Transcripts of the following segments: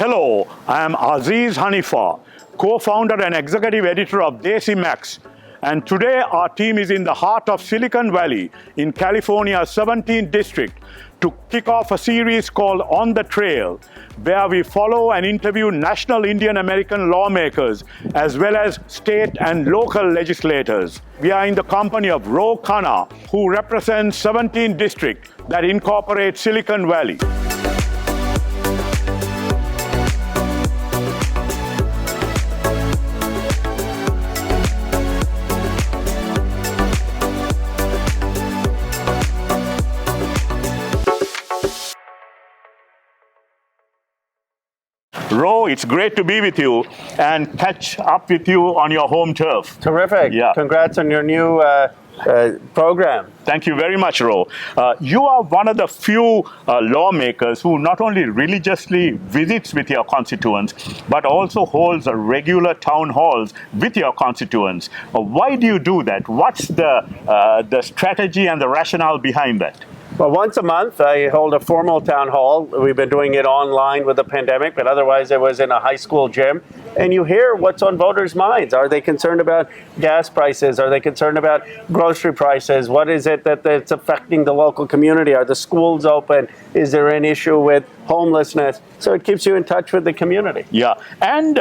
Hello, I am Aziz Haniffa, co-founder and executive editor of Desi Max. And today our team is in the heart of Silicon Valley in California's 17th district to kick off a series called On the Trail, where we follow and interview national Indian American lawmakers as well as state and local legislators. We are in the company of Khanna, who represents 17th district that incorporates Silicon Valley. Ro, it's great to be with you and catch up with you on your home turf. Terrific. Yeah. Congrats on your new program. Thank you very much, Ro. You are one of the few lawmakers who not only religiously visits with your constituents, but also holds a regular town halls with your constituents. Why do you do that? What's the strategy and the rationale behind that? Well, once a month, I hold a formal town hall. We've been doing it online with the pandemic, but otherwise it was in a high school gym. And you hear what's on voters' minds. Are they concerned about gas prices? Are they concerned about grocery prices? What is it that's affecting the local community? Are the schools open? Is there an issue with homelessness? So it keeps you in touch with the community. Yeah, and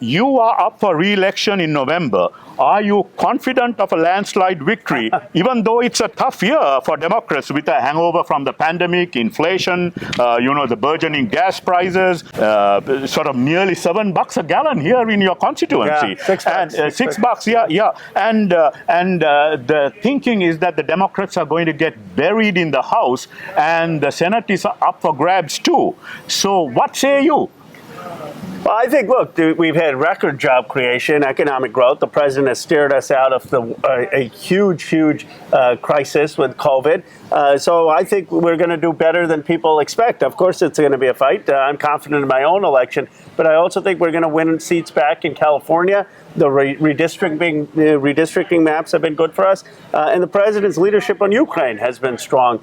you are up for re-election in November. Are you confident of a landslide victory, even though it's a tough year for Democrats with a hangover from the pandemic, inflation, the burgeoning gas prices, sort of nearly $7 a gallon here in your constituency. Yeah, $6. Yeah. And the thinking is that the Democrats are going to get buried in the House, and the Senate is up for grabs too. So what say you? Well, I think, look, we've had record job creation, economic growth. The president has steered us out of a huge crisis with COVID. So I think we're going to do better than people expect. Of course, it's going to be a fight. I'm confident in my own election, but I also think we're going to win seats back in California. The redistricting maps have been good for us, and the president's leadership on Ukraine has been strong.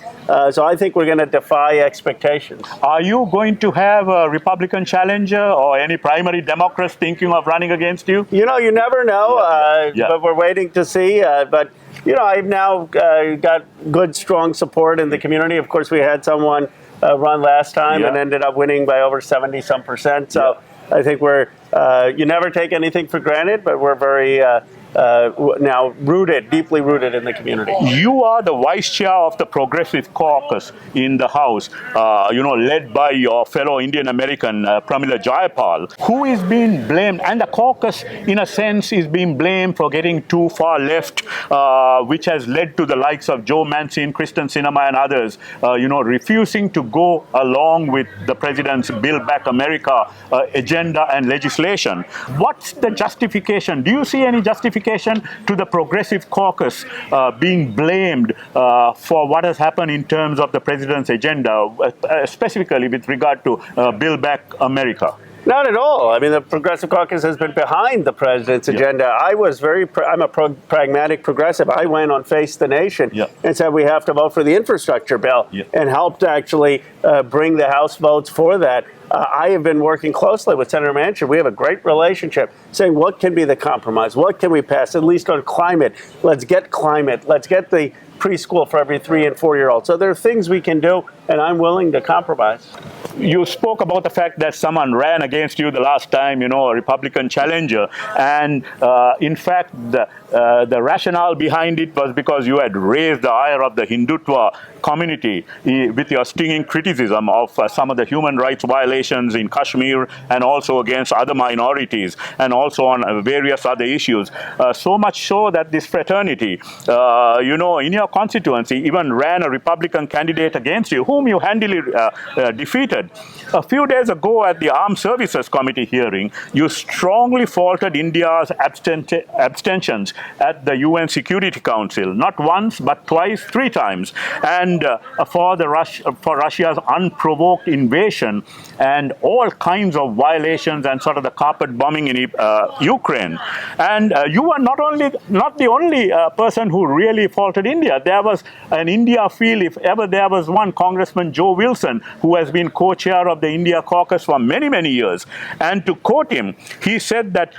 So I think we're going to defy expectations. Are you going to have a Republican challenger or any primary Democrats thinking of running against you? You never know, but we're waiting to see. But I've now got good, strong support in the community. Of course, we had someone run last time and ended up winning by over 70-some%. So I think you never take anything for granted, but we're very now deeply rooted in the community. You are the vice chair of the Progressive Caucus in the House, led by your fellow Indian American Pramila Jayapal, who is being blamed, and the caucus, in a sense, is being blamed for getting too far left, which has led to the likes of Joe Manchin, Kristen Sinema, and others, refusing to go along with the president's Build Back America agenda and legislation. What's the justification? Do you see any justification to the Progressive Caucus being blamed for what has happened in terms of the president's agenda, specifically with regard to Build Back America? Not at all. I mean, the Progressive Caucus has been behind the president's agenda. I'm a pragmatic progressive. I went on Face the Nation and said we have to vote for the infrastructure bill and helped actually bring the House votes for that. I have been working closely with Senator Manchin. We have a great relationship, saying what can be the compromise? What can we pass, at least on climate? Let's get climate. Let's get the preschool for every 3- and 4-year-old. So there are things we can do, and I'm willing to compromise. You spoke about the fact that someone ran against you the last time, a Republican challenger. And in fact, the rationale behind it was because you had raised the ire of the Hindutva community with your stinging criticism of some of the human rights violations in Kashmir and also against other minorities and also on various other issues. So much so that this fraternity, in your constituency, even ran a Republican candidate against you, whom you handily defeated. A few days ago at the Armed Services Committee hearing, you strongly faulted India's abstentions at the UN Security Council, not once, but twice, 3 times, and for Russia's unprovoked invasion and all kinds of violations and sort of the carpet bombing in Ukraine. And you are not the only person who really faulted India. There was an India feel, if ever there was one, Congressman Joe Wilson, who has been co co-chair of the India caucus for many, many years. And to quote him, he said that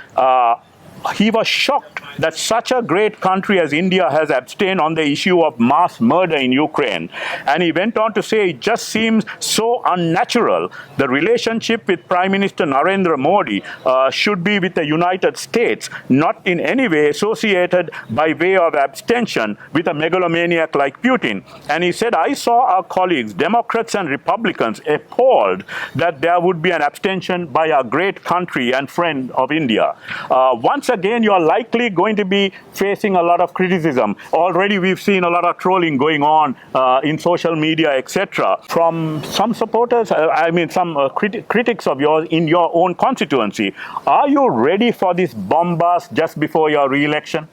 he was shocked that such a great country as India has abstained on the issue of mass murder in Ukraine. And he went on to say it just seems so unnatural. The relationship with Prime Minister Narendra Modi should be with the United States, not in any way associated by way of abstention with a megalomaniac like Putin. And he said, I saw our colleagues, Democrats and Republicans, appalled that there would be an abstention by a great country and friend of India. Once again, you are likely going to be facing a lot of criticism. Already we've seen a lot of trolling going on in social media, etc. From some supporters, some critics of yours in your own constituency. Are you ready for this bombast just before your re-election?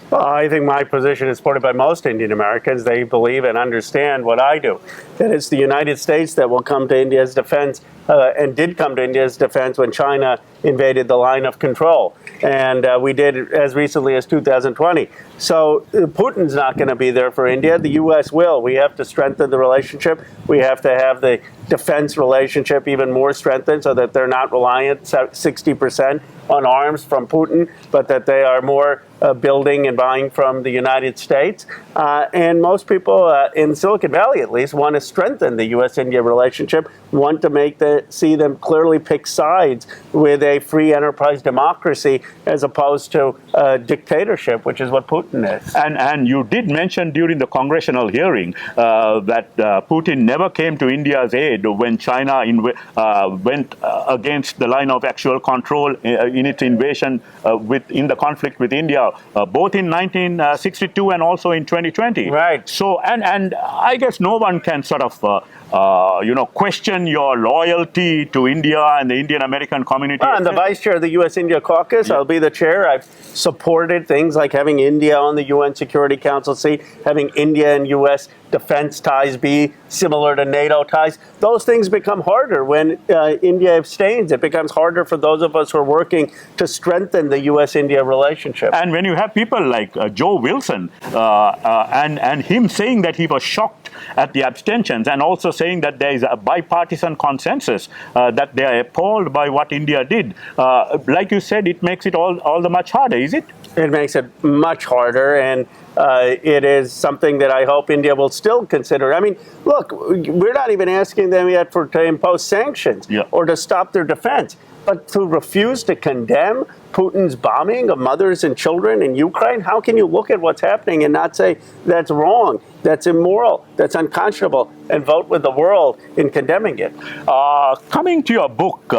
Well, I think my position is supported by most Indian Americans. They believe and understand what I do, that it's the United States that will come to India's defense and did come to India's defense when China invaded the line of control. And we did as recently as 2020. So Putin's not going to be there for India. The U.S. will. We have to strengthen the relationship. We have to have the defense relationship even more strengthened so that they're not reliant 60% on arms from Putin, but that they are more building and buying from the United States. And most people in Silicon Valley, at least, want to strengthen the U.S.-India relationship, want to see them clearly pick sides with a free enterprise democracy as opposed to dictatorship, which is what Putin is. And you did mention during the congressional hearing that Putin never came to India's aid when China went against the line of actual control in its invasion in the conflict with India, both in 1962 and also in 2020. Right. So, and I guess no one can sort of question your loyalty to India and the Indian American community. I'm the vice chair of the U.S.-India caucus. Yeah. I'll be the chair. I've supported things like having India on the UN Security Council seat, having India and U.S. defense ties be similar to NATO ties. Those things become harder when India abstains. It becomes harder for those of us who are working to strengthen the U.S.-India relationship. And when you have people like Joe Wilson and him saying that he was shocked at the abstentions and also saying that there is a bipartisan consensus that they are appalled by what India did. Like you said, it makes it all the much harder, is it? It makes it much harder, and it is something that I hope India will still consider. I mean, look, we're not even asking them yet to impose sanctions or to stop their defense, but to refuse to condemn Putin's bombing of mothers and children in Ukraine. How can you look at what's happening and not say that's wrong, that's immoral, that's unconscionable, and vote with the world in condemning it? Coming to your book,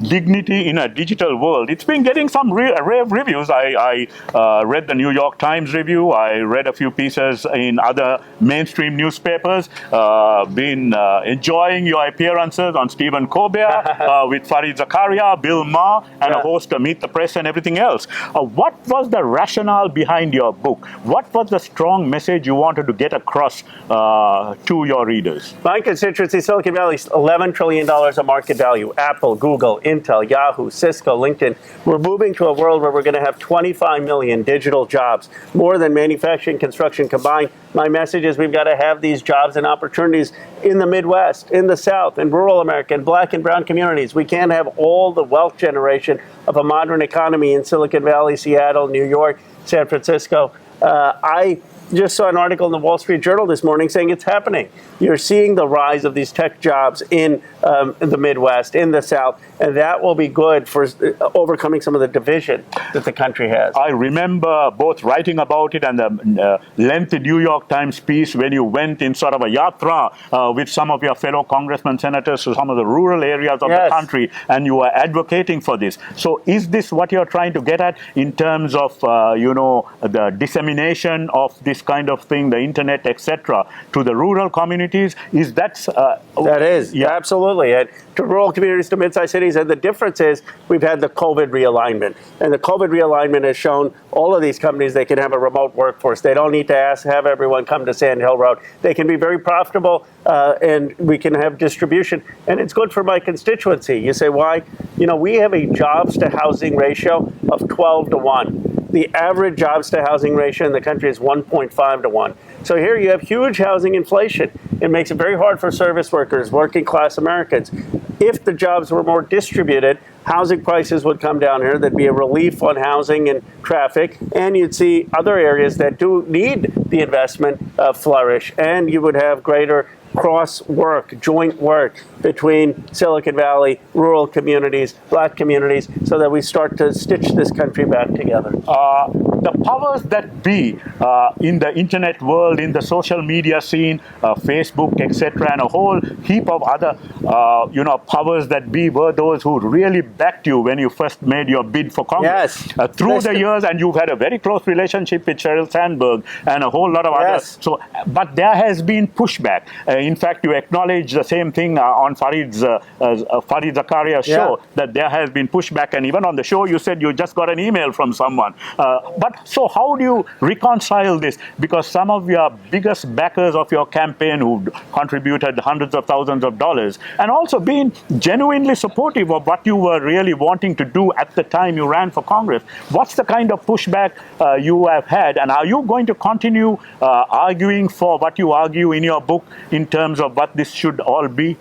Dignity in a Digital World, it's been getting some rave reviews. I read the New York Times review. I read a few pieces in other mainstream newspapers. Been enjoying your appearances on Stephen Colbert with Fareed Zakaria, Bill Maher, and a host of Meet the Press and everything else. What was the rationale behind your book? What was the strong message you wanted to get across to your readers? My constituency, Silicon Valley, is $11 trillion of market value. Apple, Google, Intel, Yahoo, Cisco, LinkedIn. We're moving to a world where we're going to have 25 million digital jobs, more than manufacturing and construction combined. My message is we've got to have these jobs and opportunities in the Midwest, in the South, in rural America, in black and brown communities. We can't have all the wealth generation of a modern economy in Silicon Valley, Seattle, New York, San Francisco. I just saw an article in the Wall Street Journal this morning saying it's happening. You're seeing the rise of these tech jobs in the Midwest, in the South, and that will be good for overcoming some of the division that the country has. I remember both writing about it and the lengthy New York Times piece when you went in sort of a yatra with some of your fellow congressmen, senators to some of the rural areas of the country, and you were advocating for this. So is this what you're trying to get at in terms of, the dissemination of this kind of thing, the internet, etc., to the rural communities? Is that... that is, absolutely. And to rural communities, to mid-sized cities, and the difference is we've had the COVID realignment. And the COVID realignment has shown all of these companies they can have a remote workforce. They don't need to have everyone come to Sand Hill Road. They can be very profitable, and we can have distribution. And it's good for my constituency. You say, why? We have a jobs to housing ratio of 12 to 1. The average jobs to housing ratio in the country is 1.5 to 1. So here you have huge housing inflation. It makes it very hard for service workers, working class Americans. If the jobs were more distributed, housing prices would come down here. There'd be a relief on housing and traffic, and you'd see other areas that do need the investment flourish, and you would have greater cross work, joint work between Silicon Valley, rural communities, black communities, so that we start to stitch this country back together. The powers that be in the internet world, in the social media scene, Facebook, etc., and a whole heap of other, powers that be were those who really backed you when you first made your bid for Congress. Yes. Through the years, and you've had a very close relationship with Sheryl Sandberg and a whole lot of others. So, but there has been pushback. In fact, you acknowledge the same thing on Farid Zakaria's show, that there has been pushback, and even on the show you said you just got an email from someone. But so how do you reconcile this? Because some of your biggest backers of your campaign who contributed hundreds of thousands of dollars and also been genuinely supportive of what you were really wanting to do at the time you ran for Congress, what's the kind of pushback you have had, and are you going to continue arguing for what you argue in your book in terms of what this should all be?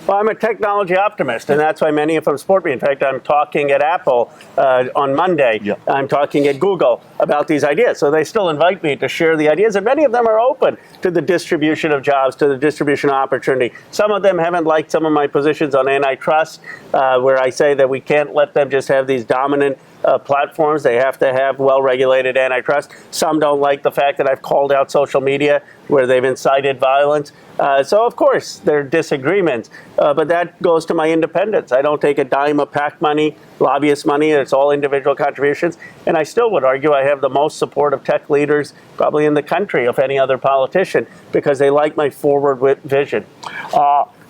Well, I'm a technology optimist, and that's why many of them support me. In fact, I'm talking at Apple on Monday. Yeah. I'm talking at Google about these ideas. So they still invite me to share the ideas, and many of them are open to the distribution of jobs, to the distribution of opportunity. Some of them haven't liked some of my positions on antitrust, where I say that we can't let them just have these dominant platforms. They have to have well-regulated antitrust. Some don't like the fact that I've called out social media where they've incited violence. So, of course, there are disagreements, but that goes to my independence. I don't take a dime of PAC money, lobbyist money. It's all individual contributions. And I still would argue I have the most support of tech leaders probably in the country of any other politician because they like my forward vision.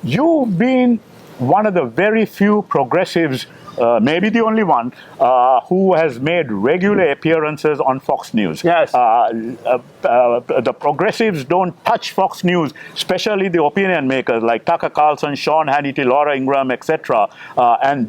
You've been one of the very few progressives, maybe the only one, who has made regular appearances on Fox News. Yes. The progressives don't touch Fox News, especially the opinion makers like Tucker Carlson, Sean Hannity, Laura Ingraham, etc. And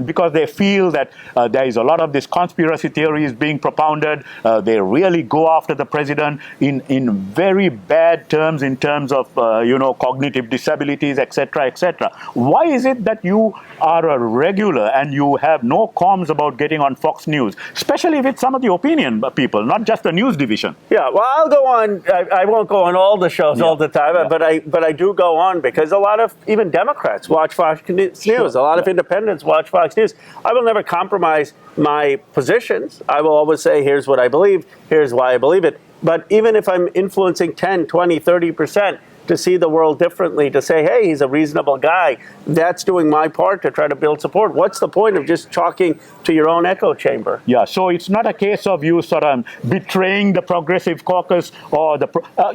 because they feel that there is a lot of this conspiracy theories being propounded, they really go after the president in very bad terms, in terms of cognitive disabilities, etc., etc. Why is it that you are a regular and you have no qualms about getting on Fox News, especially with some of the opinion people, not just the news division? Yeah, well, I'll go on. I won't go on all the shows all the time, but I do go on because a lot of even Democrats watch Fox News. Sure. A lot of independents watch Fox News. I will never compromise my positions. I will always say, here's what I believe, here's why I believe it. But even if I'm influencing 10, 20, 30%, to see the world differently, to say, hey, he's a reasonable guy, that's doing my part to try to build support. What's the point of just talking to your own echo chamber? Yeah, so it's not a case of you sort of betraying the progressive caucus or the...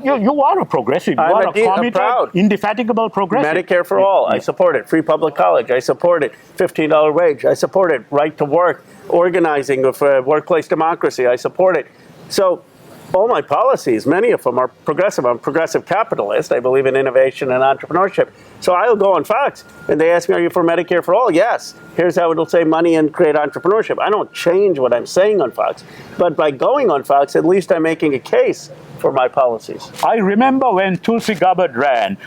you are a progressive. You are a committed, proud, indefatigable progressive. Medicare for all, I support it. Free public college, I support it. $15 wage, I support it. Right to work, organizing of workplace democracy, I support it. So all my policies, many of them are progressive. I'm a progressive capitalist. I believe in innovation and entrepreneurship. So I'll go on Fox, and they ask me, are you for Medicare for all? Yes. Here's how it'll save money and create entrepreneurship. I don't change what I'm saying on Fox. But by going on Fox, at least I'm making a case for my policies. I remember when Tulsi Gabbard ran,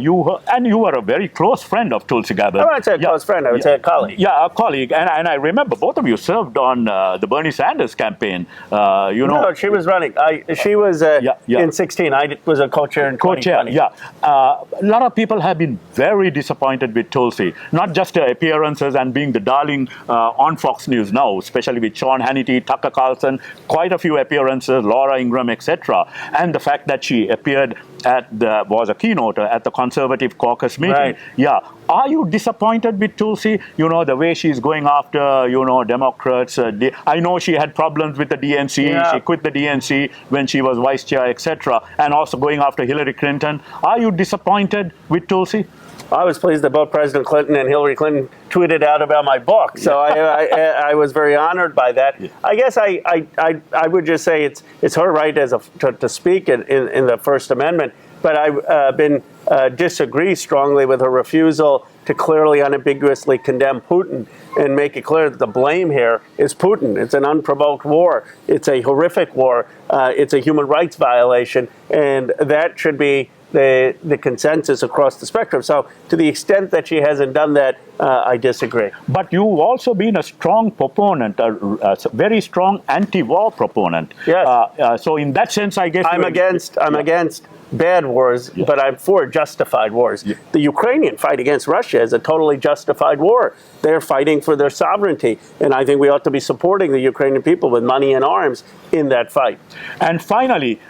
you were a very close friend of Tulsi Gabbard. I wouldn't say a close friend, I would say a colleague. Yeah, a colleague. And I remember both of you served on the Bernie Sanders campaign. No, she was running. She was in 16. I was a co-chair in 2020. Yeah. A lot of people have been very disappointed with Tulsi, not just her appearances and being the darling on Fox News now, especially with Sean Hannity, Tucker Carlson, quite a few appearances, Laura Ingraham, etc. And the fact that she appeared was a keynoter at the Conservative Caucus meeting. Right. Yeah. Are you disappointed with Tulsi? The way she's going after, Democrats. I know she had problems with the DNC. Yeah. She quit the DNC when she was vice chair, etc. And also going after Hillary Clinton. Are you disappointed with Tulsi? I was pleased that both President Clinton and Hillary Clinton tweeted out about my book, so I was very honored by that. Yeah. I guess I would just say it's her right to speak in the First Amendment, but I disagree strongly with her refusal to clearly, unambiguously condemn Putin and make it clear that the blame here is Putin. It's an unprovoked war. It's a horrific war. It's a human rights violation, and that should be the consensus across the spectrum. So to the extent that she hasn't done that, I disagree. But you've also been a strong proponent, a very strong anti-war proponent. Yes. So in that sense, I guess I'm against bad wars, but I'm for justified wars. The Ukrainian fight against Russia is a totally justified war. They're fighting for their sovereignty, and I think we ought to be supporting the Ukrainian people with money and arms in that fight. And finally,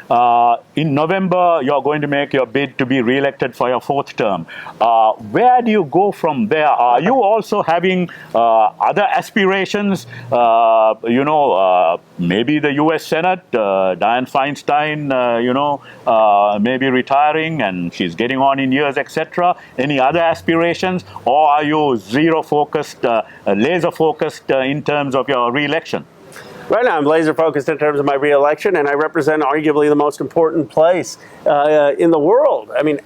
in November, you're going to make your bid to be re-elected for your 4th term. Where do you go from there? Are you also having other aspirations? Maybe the U.S. Senate, Dianne Feinstein, maybe retiring and she's getting on in years, etc. Any other aspirations? Or are you zero-focused, laser-focused in terms of your re-election? Right now, I'm laser focused in terms of my re-election, and I represent arguably the most important place in the world. I mean,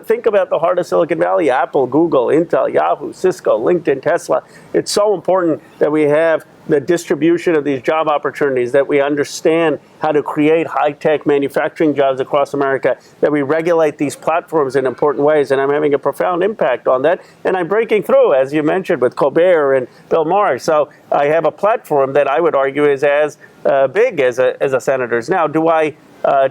think about the heart of Silicon Valley: Apple, Google, Intel, Yahoo, Cisco, LinkedIn, Tesla. It's so important that we have the distribution of these job opportunities, that we understand how to create high-tech manufacturing jobs across America, that we regulate these platforms in important ways, and I'm having a profound impact on that. And I'm breaking through, as you mentioned, with Colbert and Bill Maher. So I have a platform that I would argue is as big as a senator's. Now, do I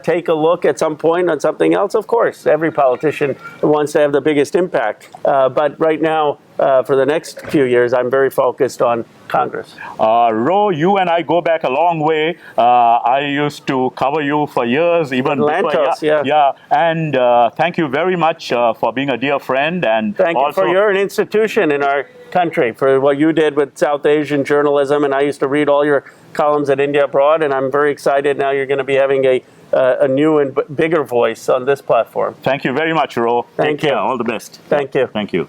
take a look at some point on something else? Of course, every politician wants to have the biggest impact. But right now, for the next few years, I'm very focused on Congress. Ro, you and I go back a long way. I used to cover you for years, even Atlantis, before. Yeah. And thank you very much for being a dear friend. And thank you for you're an institution in our country for what you did with South Asian journalism. And I used to read all your columns at India Abroad, and I'm very excited now you're going to be having a new and bigger voice on this platform. Thank you very much, Ro. Thank you. Take care. All the best. Thank you. Thank you.